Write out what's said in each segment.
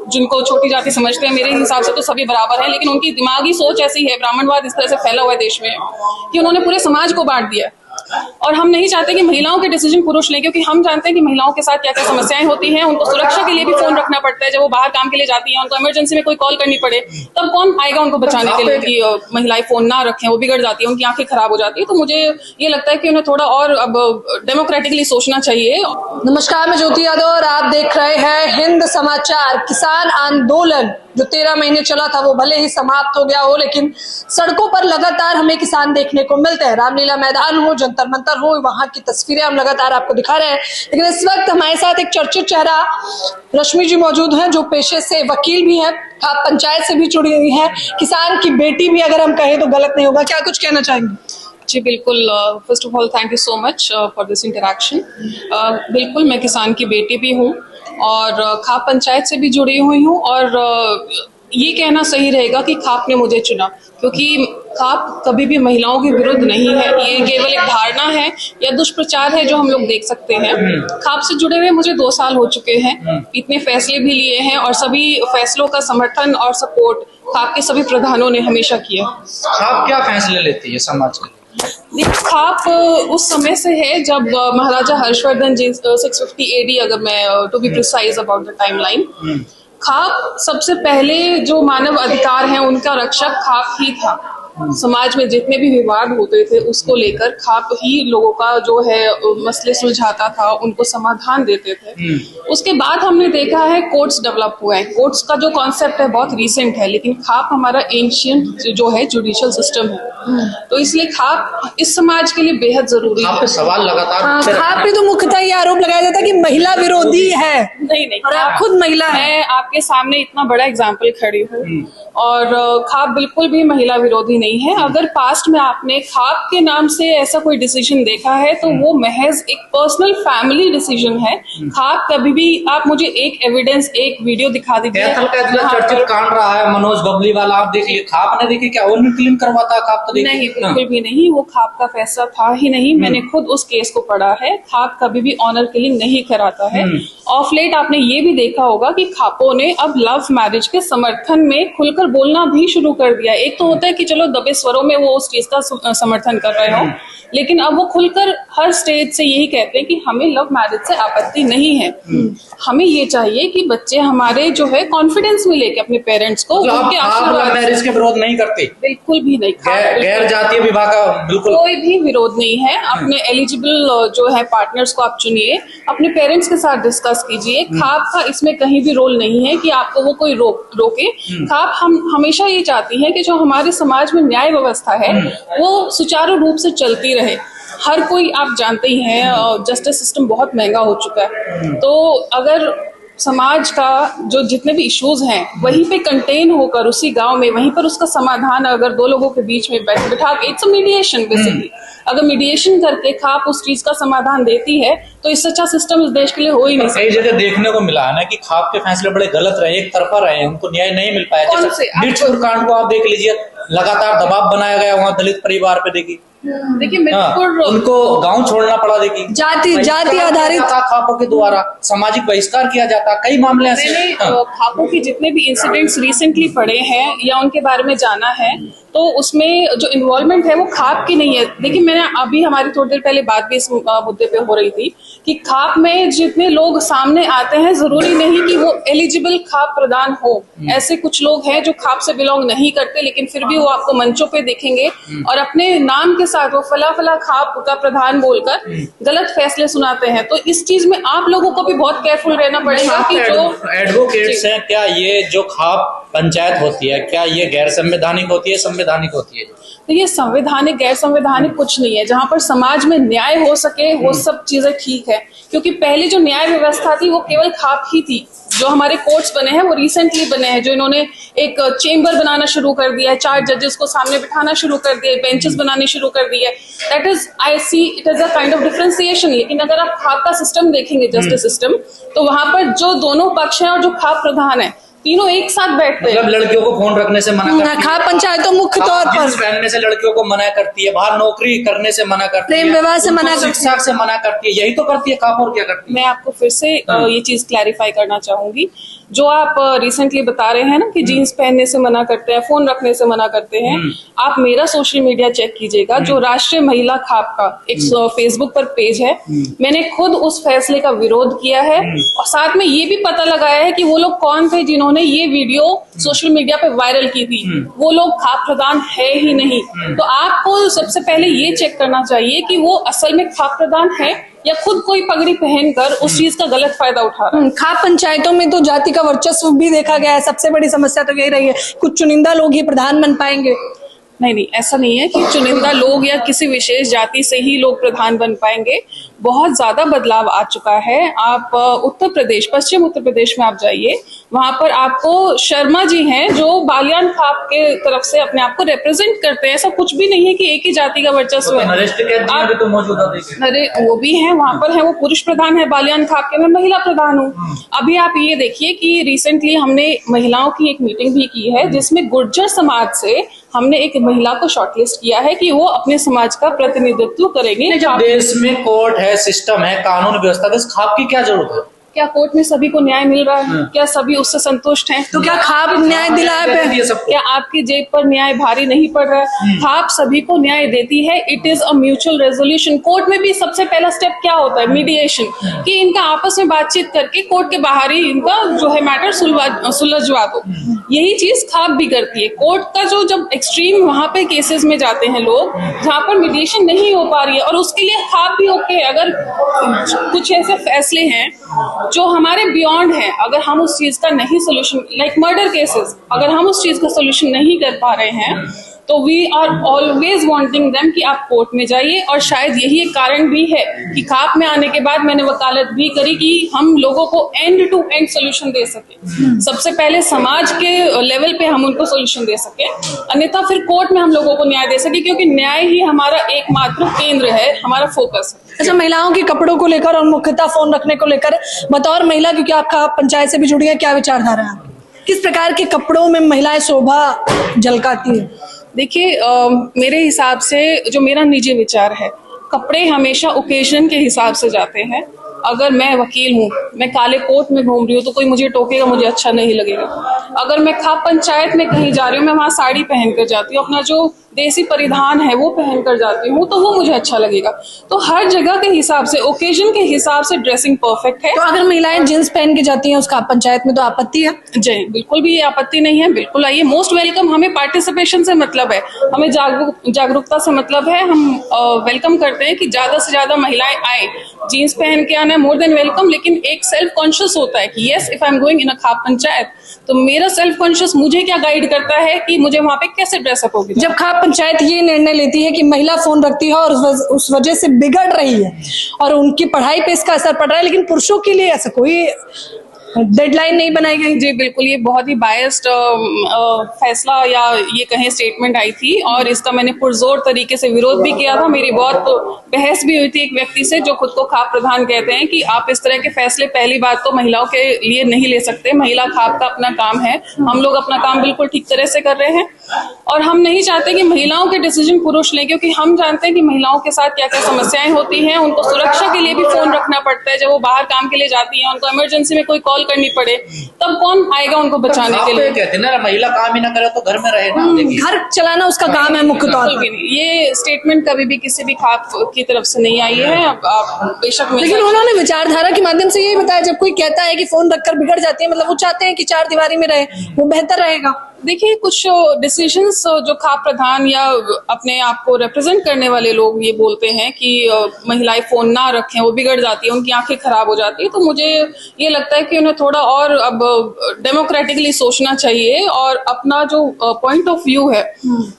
जिनको छोटी जाति समझते हैं, मेरे हिसाब से तो सभी बराबर हैं, लेकिन उनकी दिमागी सोच ऐसी है, ब्राह्मणवाद इस तरह से फैला हुआ है देश में कि उन्होंने पूरे समाज को बांट दिया। और हम नहीं चाहते कि महिलाओं के डिसीजन पुरुष लें, क्योंकि हम जानते हैं कि महिलाओं के साथ क्या क्या समस्याएं होती हैं। उनको सुरक्षा के लिए भी फोन रखना पड़ता है, जब वो बाहर काम के लिए जाती हैं, उनको इमरजेंसी में कोई कॉल करनी पड़े तब कौन आएगा उनको बचाने के लिए कि महिलाएं फोन ना रखें, वो बिगड़ जाती है, उनकी आंखें खराब हो जाती है। तो मुझे ये लगता है कि उन्हें थोड़ा और अब डेमोक्रेटिकली सोचना चाहिए। नमस्कार, मैं ज्योति यादव और आप देख रहे हैं हिंद समाचार। किसान आंदोलन जो 13 महीने चला था वो भले ही समाप्त हो गया हो, लेकिन सड़कों पर लगातार हमें किसान देखने को मिलते हैं। रामलीला मैदान हो, जंतर मंतर हो, वहां की तस्वीरें हम लगातार आपको दिखा रहे हैं। लेकिन इस वक्त हमारे साथ एक चर्चित चेहरा रश्मि जी मौजूद हैं, जो पेशे से वकील भी हैं, खाप पंचायत से भी जुड़ी हुई है, किसान की बेटी भी अगर हम कहें तो गलत नहीं होगा। क्या कुछ कहना चाहेंगे? जी बिल्कुल, first of all thank you so much for this interaction. बिल्कुल, मैं किसान की बेटी भी हूँ और खाप पंचायत से भी जुड़ी हुई हूँ, और ये कहना सही रहेगा कि खाप ने मुझे चुना, क्योंकि खाप कभी भी महिलाओं के विरुद्ध नहीं है। ये केवल एक धारणा है या दुष्प्रचार है जो हम लोग देख सकते हैं। खाप से जुड़े हुए मुझे 2 साल हो चुके हैं, इतने फैसले भी लिए हैं और सभी फैसलों का समर्थन और सपोर्ट खाप के सभी प्रधानों ने हमेशा किया। खाप क्या फैसले लेती है समाज के लिए? खाप उस समय से है जब महाराजा हर्षवर्धन जी 650 AD, अगर मैं to be precise about the timeline, खाप सबसे पहले जो मानव अधिकार हैं उनका रक्षक खाप ही था। समाज में जितने भी विवाद होते थे उसको लेकर खाप ही लोगों का जो है मसले सुलझाता था, उनको समाधान देते थे। उसके बाद हमने देखा है कोर्ट्स डेवलप हुए हैं। कोर्ट्स का जो कॉन्सेप्ट है बहुत रीसेंट है, लेकिन खाप हमारा एंशियंट जो है जुडिशियल सिस्टम है, तो इसलिए खाप इस समाज के लिए बेहद जरूरी है। सवाल लगातार खाप पे तो मुख्यतः ये आरोप लगाया जाता है कि महिला विरोधी है। नहीं, और आप खुद महिला है। मैं आपके सामने इतना बड़ा एग्जाम्पल खड़ी हूँ और खाप बिल्कुल भी महिला विरोधी नहीं है। अगर पास्ट में आपने खाप के नाम से ऐसा कोई डिसीजन देखा है तो वो महज एक पर्सनल फैमिली डिसीजन है। खाप कभी भी, आप मुझे एक एविडेंस, एक वीडियो दिखा दीजिए। चर्चित कांड रहा है मनोज बबली वाला, आप देखिए, खाप ने देखिए क्या उन्हें क्लीन करवाता है खाप? तो नहीं, बिल्कुल भी नहीं, वो खाप का फैसला था ही नहीं। मैंने खुद उस केस को पढ़ा है। खाप कभी भी ऑनर किलिंग नहीं कराता है। ऑफ लेट आपने ये भी देखा होगा कि खापों ने अब लव मैरिज के समर्थन में खुलकर बोलना भी शुरू कर दिया। एक तो होता है कि चलो दबे स्वरों में वो उस चीज का समर्थन कर रहे हो, लेकिन अब वो खुलकर हर स्टेज से यही कहते हैं कि हमें लव मैरिज से आपत्ति नहीं है। हमें ये चाहिए कि बच्चे हमारे जो है कॉन्फिडेंस मिले कि अपने पेरेंट्स को उनके आशीर्वाद। मैरिज के विरोध नहीं करते? बिल्कुल भी नहीं। गैर जातीय विवाह का बिल्कुल कोई भी विरोध नहीं है। अपने एलिजिबल जो है पार्टनर्स को आप चुनिए, अपने पेरेंट्स के साथ डिस्कस कीजिए। खाप का इसमें कहीं भी रोल नहीं है कि आपको वो कोई रोके। खाप हम हमेशा ये चाहती है कि जो हमारे समाज में न्याय व्यवस्था है वो सुचारू रूप से चलती रहे। हर कोई, आप जानते ही हैं, जस्टिस सिस्टम बहुत महंगा हो चुका है। तो अगर समाज का जो जितने भी इश्यूज हैं वहीं पे कंटेन होकर उसी गांव में वहीं पर उसका समाधान अगर 2 लोगों के बीच में बैठा के, इट्स अ मीडिएशन बेसिकली, अगर मीडिएशन करके खाप उस चीज का समाधान देती है तो इससे अच्छा सिस्टम इस देश के लिए हो ही नहीं सकता। कई जगह देखने को मिला है ना कि खाप के फैसले बड़े गलत रहे, एक तरफा रहे, उनको न्याय नहीं मिल पाया। जैसे मिर्चपुर कांड को आप देख लीजिए, लगातार दबाव बनाया गया वहाँ दलित परिवार पे। देखिए मिर्चपुर, उनको गांव छोड़ना पड़ा। देखिए जाति आधारित खापों के द्वारा सामाजिक बहिष्कार किया जाता, कई मामले ऐसे। खापों के जितने भी इंसिडेंट्स रिसेंटली पड़े हैं या उनके बारे में जाना है तो उसमें जो इन्वॉल्वमेंट है वो खाप की नहीं है। देखिए, मैंने अभी हमारी थोड़ी देर पहले बात भी इस मुद्दे पे हो रही थी कि खाप में जितने लोग सामने आते हैं जरूरी नहीं कि वो एलिजिबल खाप प्रधान हो। ऐसे कुछ लोग हैं जो खाप से बिलोंग नहीं करते, लेकिन फिर भी वो आपको मंचों पे देखेंगे और अपने नाम के साथ वो फला फला खाप का प्रधान बोलकर गलत फैसले सुनाते हैं। तो इस चीज में आप लोगों को भी बहुत केयरफुल रहना पड़ेगा कि जो एडवोकेट्स हैं, क्या ये जो खाप पंचायत होती है क्या ये गैर संवैधानिक होती है, संवैधानिक होती है? तो ये संवैधानिक गैर संवैधानिक कुछ नहीं है। जहां पर समाज में न्याय हो सके वो सब चीजें ठीक है, क्योंकि पहले जो न्याय व्यवस्था थी वो केवल खाप ही थी। जो हमारे कोर्ट्स बने हैं वो रिसेंटली बने हैं, जो इन्होंने एक चेंबर बनाना शुरू कर दिया है, 4 जजेस को सामने बिठाना शुरू कर दिया, बेंचेस बनाने शुरू कर दिए। That is, I see it is a kind of differentiation. लेकिन अगर आप खाप का सिस्टम देखेंगे, जस्टिस सिस्टम, तो वहां पर जो दोनों पक्ष हैं और जो खाप प्रधान है तीनों एक साथ बैठते हैं। मतलब लड़कियों को फोन रखने से मना करती है, खाप पंचायतों मुख्य तौर पर जींस पहनने से लड़कियों को मना करती है, बाहर नौकरी करने से मना करती है, प्रेम विवाह से मना करती है, शिक्षा से मना करती है, यही तो करती है खाप, और क्या करती है? मैं आपको फिर से ये चीज क्लैरिफाई करना चाहूंगी। जो आप रिसेंटली बता रहे हैं ना कि जीन्स पहनने से मना करते हैं, फोन रखने से मना करते हैं, आप मेरा सोशल मीडिया चेक कीजिएगा। जो राष्ट्रीय महिला खाप का एक फेसबुक पर पेज है, मैंने खुद उस फैसले का विरोध किया है और साथ में ये भी पता लगाया है कि वो लोग कौन थे जिन्होंने ये वीडियो सोशल मीडिया पे वायरल की थी। वो लोग खाप प्रधान है ही नहीं। तो आपको सबसे पहले ये चेक करना चाहिए कि वो असल में खाप प्रधान है या खुद कोई पगड़ी पहनकर उस चीज का गलत फायदा उठा रहा है। खाप पंचायतों में तो जाति का वर्चस्व भी देखा गया है। सबसे बड़ी समस्या तो यही रही है, कुछ चुनिंदा लोग ही प्रधान बन पाएंगे। नहीं, ऐसा नहीं है कि चुनिंदा लोग या किसी विशेष जाति से ही लोग प्रधान बन पाएंगे। बहुत ज्यादा बदलाव आ चुका है। आप उत्तर प्रदेश, पश्चिम उत्तर प्रदेश में आप जाइए, वहां पर आपको शर्मा जी हैं जो बालियान खाप के तरफ से अपने आप को रिप्रेजेंट करते हैं। ऐसा कुछ भी नहीं है कि एक ही जाति का वर्चस्व है। तो मौजूदा अरे वो भी है, वहां पर है, वो पुरुष प्रधान है बालियान खाप के, मैं महिला प्रधान हूँ। अभी आप ये देखिए कि रिसेंटली हमने महिलाओं की एक मीटिंग भी की है जिसमें गुर्जर समाज से हमने एक महिला को शॉर्टलिस्ट किया है कि वो अपने समाज का प्रतिनिधित्व करेंगे। जब देश में कोर्ट है, सिस्टम है, कानून व्यवस्था, तो इस खाप की क्या जरूरत है? क्या कोर्ट में सभी को न्याय मिल रहा है? क्या सभी उससे संतुष्ट हैं? तो क्या खाप न्याय दिलाए पे? क्या आपकी जेब पर न्याय भारी नहीं पड़ रहा है? खाप सभी को न्याय देती है। It is a mutual resolution. Court में भी सबसे पहला स्टेप क्या होता है? मीडिएशन, कि इनका आपस में बातचीत करके कोर्ट के बाहर ही इनका जो है मैटर सुलझवा दो। यही चीज खाप भी करती है। कोर्ट का जो जब एक्सट्रीम वहां पे केसेस में जाते हैं लोग जहां पर मीडिएशन नहीं हो पा रही है, और उसके लिए खाप भी ओके है। अगर कुछ ऐसे फैसले हैं जो हमारे बियॉन्ड है, अगर हम उस चीज का नहीं सोल्यूशन, लाइक मर्डर केसेस, अगर हम उस चीज का सोल्यूशन नहीं कर पा रहे हैं तो we are always wanting them कि आप कोर्ट में जाइए। और शायद यही एक कारण भी है कि खाप में आने के बाद मैंने वकालत भी करी कि हम लोगों को एंड टू एंड सोल्यूशन दे सके। सबसे पहले समाज के लेवल पे हम उनको सोल्यूशन दे सके, अन्यथा फिर कोर्ट में हम लोगों को न्याय दे सके, क्योंकि न्याय ही हमारा एकमात्र केंद्र है, हमारा फोकस है। अच्छा, महिलाओं के कपड़ों को लेकर और मुख्यतः फोन रखने को लेकर, बतौर महिला, क्योंकि आपका पंचायत से भी जुड़ी है, क्या विचारधारा है? किस प्रकार के कपड़ों में महिलाएं शोभा झलकाती है? देखिए, मेरे हिसाब से जो मेरा निजी विचार है, कपड़े हमेशा ओकेजन के हिसाब से जाते हैं। अगर मैं वकील हूँ, मैं काले कोट में घूम रही हूँ तो कोई मुझे टोकेगा, मुझे अच्छा नहीं लगेगा। अगर मैं खाप पंचायत में कहीं जा रही हूँ, मैं वहां साड़ी पहन कर जाती हूँ, अपना जो देसी परिधान है वो पहन कर जाती हूँ, तो वो मुझे अच्छा लगेगा। तो हर जगह के हिसाब से, ओकेजन के हिसाब से ड्रेसिंग परफेक्ट है। तो अगर महिलाएं जींस पहन के जाती हैं उस खाप पंचायत में, तो आपत्ति है? जी, बिल्कुल भी आपत्ति नहीं है, बिल्कुल आइए, मोस्ट वेलकम। हमें पार्टिसिपेशन से मतलब है, हमें जागरूकता से मतलब है। हम वेलकम करते हैं कि ज्यादा से ज्यादा महिलाएं आए। जीन्स पहन के आना है मोर देन वेलकम, लेकिन एक सेल्फ कॉन्शियस होता है कि yes, if I am going in a khap panchayat, तो मेरा सेल्फ कॉन्शियस मुझे क्या गाइड करता है कि मुझे वहां पे कैसे ड्रेसअप होगी। जब खाप पंचायत ये निर्णय लेती है कि महिला फोन रखती है और उस वजह से बिगड़ रही है और उनकी पढ़ाई पे इसका असर पड़ रहा है, लेकिन पुरुषों के लिए ऐसा कोई डेडलाइन नहीं बनाई गई? जी बिल्कुल, ये बहुत ही बायस्ड फैसला या ये कहें स्टेटमेंट आई थी, और इसका मैंने पुरजोर तरीके से विरोध भी किया था। मेरी बहुत बहस भी हुई थी एक व्यक्ति से जो खुद को खाप प्रधान कहते हैं कि आप इस तरह के फैसले पहली बात तो महिलाओं के लिए नहीं ले सकते। महिला खाप का अपना काम है, हम लोग अपना काम बिल्कुल ठीक तरह से कर रहे हैं, और हम नहीं चाहते कि महिलाओं के डिसीजन पुरुष लें, क्योंकि हम जानते हैं कि महिलाओं के साथ क्या क्या समस्याएं होती हैं। उनको सुरक्षा के लिए भी फोन रखना पड़ता है, जब वो बाहर काम के लिए जाती है, उनको इमरजेंसी में कोई कॉल करनी पड़े, तब कौन आएगा उनको बचाने के लिए? कहते हैं ना, महिला काम ही ना करे तो घर में रहे ना। घर चलाना उसका काम है मुख्य तौर पर। ये स्टेटमेंट कभी भी किसी भी खाप की तरफ से नहीं आई है। अब आप बेशक, लेकिन उन्होंने विचारधारा के माध्यम से यही बताया, जब कोई कहता है कि फोन रखकर बिगड़ जाती है, मतलब वो चाहते हैं कि चार दीवारी में रहे, वो बेहतर रहेगा। देखिए, कुछ डिसीजंस जो खाप प्रधान या अपने आप को रिप्रेजेंट करने वाले लोग ये बोलते हैं कि महिलाएं फोन ना रखें, वो बिगड़ जाती है, उनकी आंखें खराब हो जाती है, तो मुझे ये लगता है कि उन्हें थोड़ा और अब डेमोक्रेटिकली सोचना चाहिए और अपना जो पॉइंट ऑफ व्यू है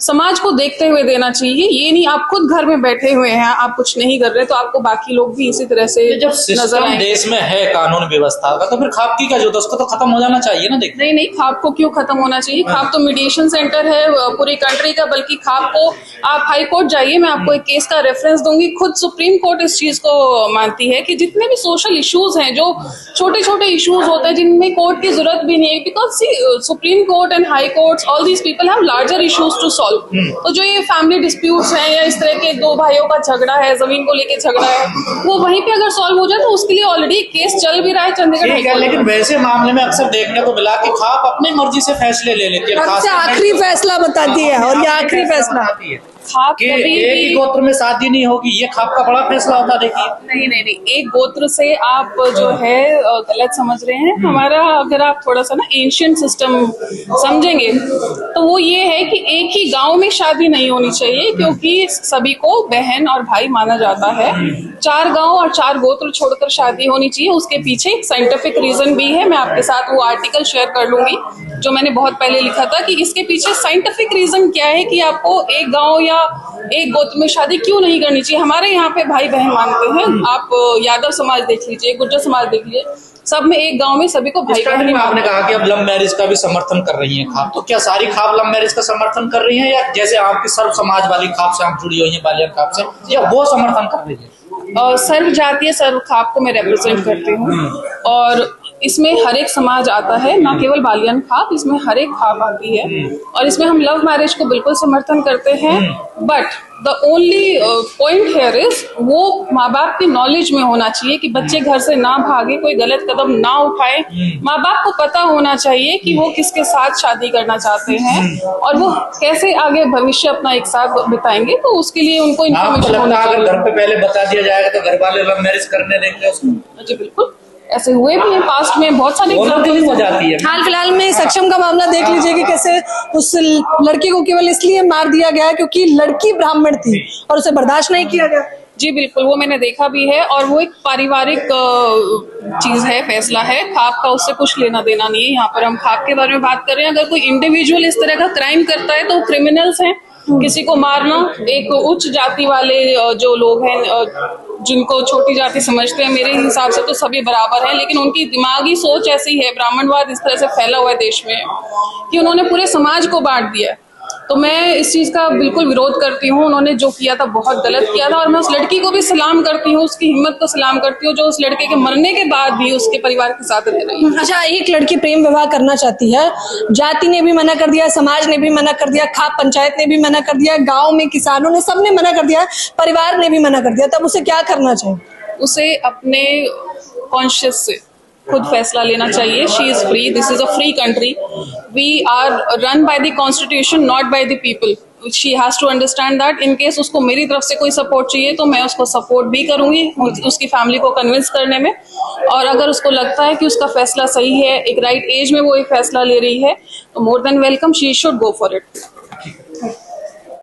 समाज को देखते हुए देना चाहिए। ये नहीं आप खुद घर में बैठे हुए हैं, आप कुछ नहीं कर रहे, तो आपको बाकी लोग भी इसी तरह से जब नजर आए। देश में है कानून व्यवस्था का, तो फिर खाप की क्या जरूरत है? उसको तो खत्म हो जाना चाहिए ना। देखिए, नहीं, खाप को क्यों खत्म होना चाहिए? खाप तो मीडिएशन सेंटर है पूरी कंट्री का, बल्कि खाप को आप हाई कोर्ट जाइए, मैं आपको एक केस का रेफरेंस दूंगी। खुद सुप्रीम कोर्ट इस चीज को मानती है कि जितने भी सोशल इश्यूज हैं, जो छोटे छोटे इश्यूज होते हैं जिनमें कोर्ट की जरूरत भी नहीं है, because supreme court and high courts, all these people have larger issues to solve. तो जो ये फैमिली डिस्प्यूट्स हैं या इस तरह के दो भाइयों का झगड़ा है, जमीन को लेकर झगड़ा है, वो वहीं पे अगर सॉल्व हो जाए तो उसके लिए ऑलरेडी केस चल भी रहा है चंडीगढ़ हाई कोर्ट। लेकिन वैसे मामले में अक्सर देखने को मिला कि खाप अपनी मर्जी से फैसले ले लेती है, आखिरी फैसला बताती है, और ये आखिरी फैसला आती है कि एक ही गोत्र में शादी नहीं होगी, ये खाप का बड़ा फैसला होता। देखिए नहीं, एक गोत्र से आप जो है गलत समझ रहे हैं। हमारा अगर आप थोड़ा सा ना एंशियंट सिस्टम समझेंगे तो वो ये है कि एक ही गांव में शादी नहीं होनी चाहिए, क्योंकि सभी को बहन और भाई माना जाता है। 4 गांव और 4 गोत्र छोड़कर शादी होनी चाहिए। उसके पीछे एक साइंटिफिक रीजन भी है, मैं आपके साथ वो आर्टिकल शेयर कर लूंगी जो मैंने बहुत पहले लिखा था कि इसके पीछे साइंटिफिक रीजन क्या है कि आपको एक गांव या एक गोत्र में शादी क्यों नहीं करनी चाहिए। हमारे यहाँ पे भाई बहन मानते हैं, आप यादव समाज देख लीजिए, गुर्जर समाज देख लीजिए, सब में एक गांव में सभी को भाई बहन। आपने कहा कि अब लव मैरिज का भी समर्थन कर रही है खाप, तो क्या सारी खाप लव मैरिज का समर्थन कर रही है, या जैसे आपकी सर्व समाज वाली खाप से आप जुड़ी हुई है, बालियान खाप से, या वो समर्थन कर रही है? सर्व जातीय सर्व खाप को मैं रिप्रेजेंट करती हूँ, और इसमें हर एक समाज आता है, ना केवल बालियान खाप, इसमें हर एक खाप आती है। और इसमें हम लव मैरिज को बिल्कुल समर्थन करते हैं, but the only point here is वो माँ बाप की नॉलेज में होना चाहिए कि बच्चे घर से ना भागे, कोई गलत कदम ना उठाए। माँ बाप को पता होना चाहिए कि वो किसके साथ शादी करना चाहते हैं और वो कैसे आगे भविष्य अपना एक साथ बिताएंगे, तो उसके लिए उनको इन्फॉर्मेशन होना चाहिए। अगर घर पे पहले बता दिया जाएगा तो घर वाले लव मैरिज करने देंगे उसको? जी बिल्कुल, ऐसे हुए भी हैं पास्ट में बहुत सारे एग्जाम्पल हो जाती है। हाल फिलहाल में सक्षम का मामला देख लीजिए कि कैसे उस लड़की को केवल इसलिए मार दिया गया क्योंकि लड़की ब्राह्मण थी और उसे बर्दाश्त नहीं किया गया। जी बिल्कुल, वो मैंने देखा भी है, और वो एक पारिवारिक चीज है, फैसला है, खाप का उससे कुछ लेना देना नहीं है। यहाँ पर हम खाप के बारे में बात कर रहे हैं। अगर कोई इंडिविजुअल इस तरह का क्राइम करता है तो वो क्रिमिनल्स हैं। किसी को मारना, एक उच्च जाति वाले जो लोग हैं जिनको छोटी जाति समझते हैं, मेरे हिसाब से तो सभी बराबर हैं, लेकिन उनकी दिमागी सोच ऐसी है, ब्राह्मणवाद इस तरह से फैला हुआ है देश में कि उन्होंने पूरे समाज को बांट दिया। तो मैं इस चीज का बिल्कुल विरोध करती हूँ। उन्होंने जो किया था बहुत गलत किया था, और मैं उस लड़की को भी सलाम करती हूँ, उसकी हिम्मत को सलाम करती हूँ जो उस लड़के के मरने के बाद भी उसके परिवार के साथ रह रही है। अच्छा, एक लड़की प्रेम विवाह करना चाहती है, जाति ने भी मना कर दिया, समाज ने भी मना कर दिया, खाप पंचायत ने भी मना कर दिया, गाँव में किसानों ने, सबने मना कर दिया, परिवार ने भी मना कर दिया, तब उसे क्या करना चाहिए? उसे अपने कॉन्शियस से खुद फैसला लेना चाहिए। She is free, this is a free country, we are run by the constitution, not by the people. She has to understand that. In case उसको मेरी तरफ से कोई सपोर्ट चाहिए तो मैं उसको सपोर्ट भी करूंगी उसकी फैमिली को कन्विंस करने में, और अगर उसको लगता है कि उसका फैसला सही है, एक राइट एज में वो एक फैसला ले रही है, तो more than welcome, she should go for it.